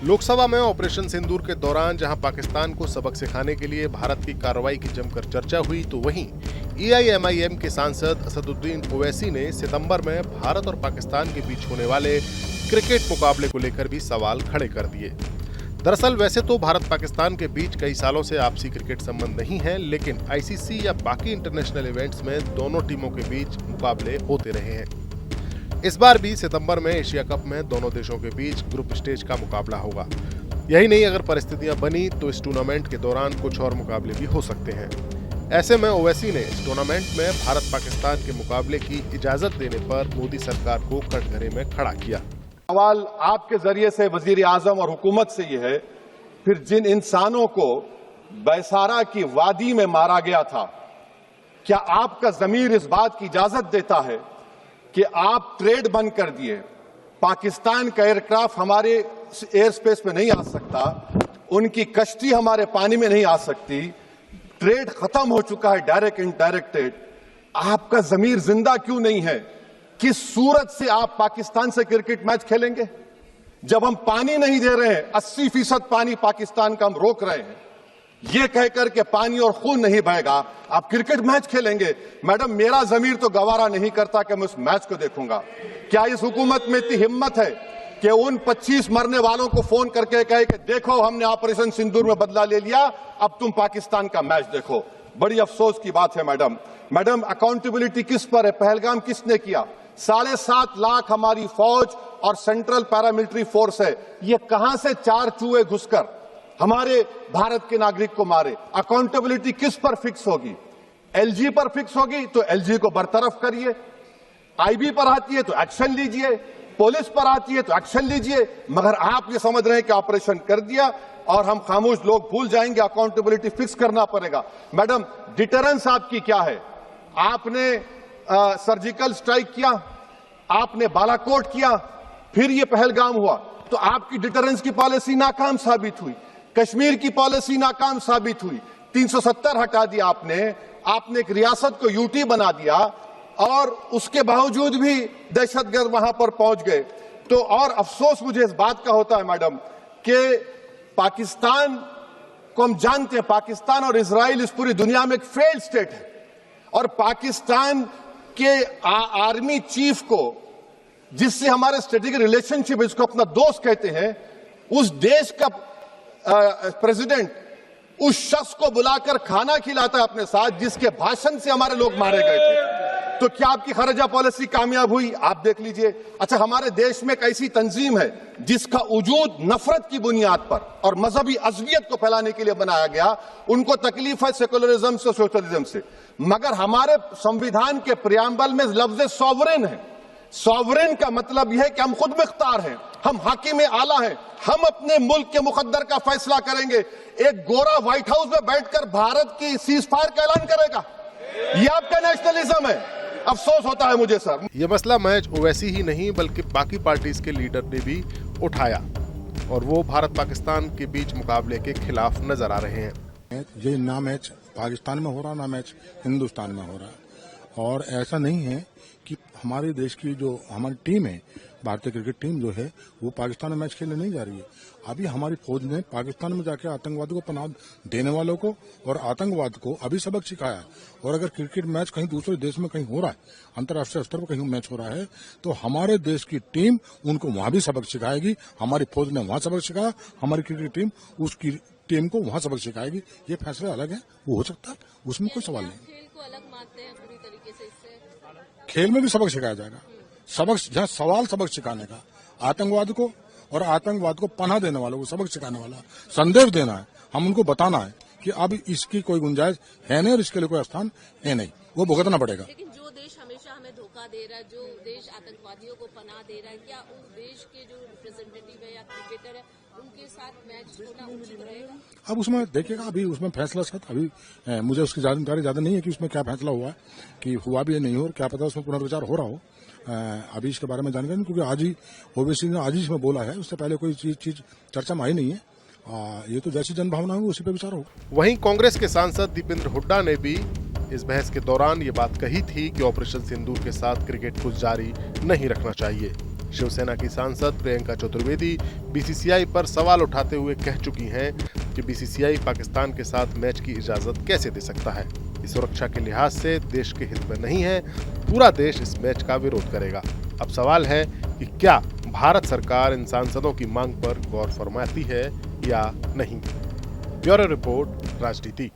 लोकसभा में ऑपरेशन सिंदूर के दौरान जहां पाकिस्तान को सबक सिखाने के लिए भारत की कार्रवाई की जमकर चर्चा हुई, तो वहीं एआईएमआईएम के सांसद असदुद्दीन ओवैसी ने सितंबर में भारत और पाकिस्तान के बीच होने वाले क्रिकेट मुकाबले को लेकर भी सवाल खड़े कर दिए। दरअसल वैसे तो भारत पाकिस्तान के बीच कई सालों से आपसी क्रिकेट संबंध नहीं है, लेकिन आईसीसी या बाकी इंटरनेशनल इवेंट्स में दोनों टीमों के बीच मुकाबले होते रहे हैं। इस बार भी सितंबर में एशिया कप में दोनों देशों के बीच ग्रुप स्टेज का मुकाबला होगा। यही नहीं, अगर परिस्थितियां बनी तो इस टूर्नामेंट के दौरान कुछ और मुकाबले भी हो सकते हैं। ऐसे में ओवैसी ने इस टूर्नामेंट में भारत पाकिस्तान के मुकाबले की इजाजत देने पर मोदी सरकार को कटघरे में खड़ा किया। सवाल आपके जरिए से वजीर आजम और हुकूमत से ये है, फिर जिन इंसानों को बैसारा की वादी में मारा गया था, क्या आपका जमीर इस बात की इजाजत देता है कि आप ट्रेड बंद कर दिए, पाकिस्तान का एयरक्राफ्ट हमारे एयर स्पेस में नहीं आ सकता, उनकी कश्ती हमारे पानी में नहीं आ सकती, ट्रेड खत्म हो चुका है डायरेक्ट इनडायरेक्टेड, आपका जमीर जिंदा क्यों नहीं है? किस सूरत से आप पाकिस्तान से क्रिकेट मैच खेलेंगे जब हम पानी नहीं दे रहे हैं? 80% पानी पाकिस्तान का हम रोक रहे हैं। ये कहकर के पानी और खून नहीं बहेगा, आप क्रिकेट मैच खेलेंगे? मैडम, मेरा जमीर तो गवारा नहीं करता कि मैं उस मैच को देखूंगा। क्या इस हुकूमत में इतनी हिम्मत है कि उन 25 मरने वालों को फोन करके कहे कि देखो हमने ऑपरेशन सिंदूर में बदला ले लिया, अब तुम पाकिस्तान का मैच देखो? बड़ी अफसोस की बात है मैडम, अकाउंटेबिलिटी किस पर है? पहलगाम किसने किया? 7.5 लाख हमारी फौज और सेंट्रल पैरामिलिट्री फोर्स है, ये कहां से 4 चूहे घुसकर हमारे भारत के नागरिक को मारे? अकाउंटेबिलिटी किस पर फिक्स होगी? एलजी पर फिक्स होगी तो एलजी को बरतरफ करिए, आईबी पर आती है तो एक्शन लीजिए, पुलिस पर आती है तो एक्शन लीजिए, मगर आप ये समझ रहे हैं कि ऑपरेशन कर दिया और हम खामोश लोग भूल जाएंगे। अकाउंटेबिलिटी फिक्स करना पड़ेगा। मैडम, डिटरेंस आपकी क्या है? आपने सर्जिकल स्ट्राइक किया, आपने बालाकोट किया, फिर ये पहलगाम हुआ, तो आपकी डिटरेंस की पॉलिसी नाकाम साबित हुई, कश्मीर की पॉलिसी नाकाम साबित हुई, 370 हटा दिया आपने एक रियासत को यूटी बना दिया और उसके बावजूद भी दहशतगर्द वहां पर पहुंच गए। तो और अफसोस मुझे इस बात का होता है मैडम कि पाकिस्तान को हम जानते हैं, पाकिस्तान और इजराइल इस पूरी दुनिया में एक फेल्ड स्टेट है, और पाकिस्तान के आर्मी चीफ को, जिससे हमारे स्ट्रेटेजिक रिलेशनशिप, इसको अपना दोस्त कहते हैं, उस देश का प्रेसिडेंट उस शख्स को बुलाकर खाना खिलाता है अपने साथ जिसके भाषण से हमारे लोग मारे गए थे। तो क्या आपकी खर्जा पॉलिसी कामयाब हुई? आप देख लीजिए। अच्छा, हमारे देश में एक ऐसी तंजीम है जिसका वजूद नफरत की बुनियाद पर और मजहबी अज़वियत को फैलाने के लिए बनाया गया। उनको तकलीफ है सेकुलरिज्म से, सोशलिज्म से, मगर हमारे संविधान के प्रियम्बल में लफ्ज सॉवरेन है। सॉवरेन का मतलब यह है कि हम खुद मुख्तार हैं, हम हाकिम आला हैं, हम अपने मुल्क के मुकद्दर का फैसला करेंगे। एक गोरा व्हाइट हाउस में बैठकर भारत की सीज फायर का ऐलान करेगा? यह आपका नेशनलिज्म है? अफसोस होता है मुझे सर। यह मसला महज ओवैसी ही नहीं बल्कि बाकी पार्टीज के लीडर ने भी उठाया, और वो भारत पाकिस्तान के बीच मुकाबले के खिलाफ नजर आ रहे हैं। ये ना मैच पाकिस्तान में हो रहा, ना मैच हिंदुस्तान में हो रहा है, और ऐसा नहीं है कि हमारे देश की जो हमारी टीम है, भारतीय क्रिकेट टीम जो है, वो पाकिस्तान में मैच खेलने नहीं जा रही है। अभी हमारी फौज ने पाकिस्तान में जाकर आतंकवाद को पनाह देने वालों को और आतंकवाद को अभी सबक सिखाया है। और अगर क्रिकेट मैच कहीं दूसरे देश में कहीं हो रहा है, अंतर्राष्ट्रीय स्तर पर कहीं मैच हो रहा है, तो हमारे देश की टीम उनको वहां भी सबक सिखाएगी। हमारी फौज ने वहां सबक सिखाया, हमारी क्रिकेट टीम उसकी टीम को वहां सबक सिखाएगी। ये फैसला अलग है, वो हो सकता है, उसमें कोई सवाल नहीं। खेल को अलग मानते हैं पूरी तरीके से, इससे खेल में भी सबक सिखाया जाएगा। सबक, जहाँ सवाल सबक सिखाने का, आतंकवाद को और आतंकवाद को पनाह देने वालों को सबक सिखाने वाला संदेश देना है। हम उनको बताना है कि अब इसकी कोई गुंजाइश है नहीं और इसके लिए कोई स्थान है नहीं, वो भुगतना पड़ेगा। लेकिन जो देश हमेशा हमें धोखा दे रहा है, जो देश आतंकवादियों को पनाह दे रहा है, क्या उस देश के जो रिप्रेजेंटेटिव है या क्रिकेटर है, उनके साथ मैच होना उचित रहेगा? अब उसमें देखिएगा, अभी उसमें फैसला साथ अभी मुझे उसकी जानकारी ज्यादा नहीं है कि उसमें क्या फैसला हुआ है, कि हुआ भी नहीं हो, और क्या पता उसमें पुनर्विचार हो रहा हो। अभी इसके बारे में जानकारी नहीं, क्योंकि आज ही ओवैसी ने आज ही इसमें बोला है, उससे पहले कोई चीज चर्चा में आई नहीं है। ये तो जैसी जनभावना होगी उसी पे विचार होगा। वहीं कांग्रेस के सांसद दीपेंद्र हुड्डा ने भी इस बहस के दौरान ये बात कही थी कि ऑपरेशन सिंदूर के साथ क्रिकेट को जारी नहीं रखना चाहिए। शिवसेना की सांसद प्रियंका चतुर्वेदी बीसीसीआई पर सवाल उठाते हुए कह चुकी हैं कि बीसीसीआई पाकिस्तान के साथ मैच की इजाजत कैसे दे सकता है। इस सुरक्षा के लिहाज से देश के हित में नहीं है, पूरा देश इस मैच का विरोध करेगा। अब सवाल है कि क्या भारत सरकार इन सांसदों की मांग पर गौर फरमाती है या नहीं। ब्यूरो रिपोर्ट, राजनीति।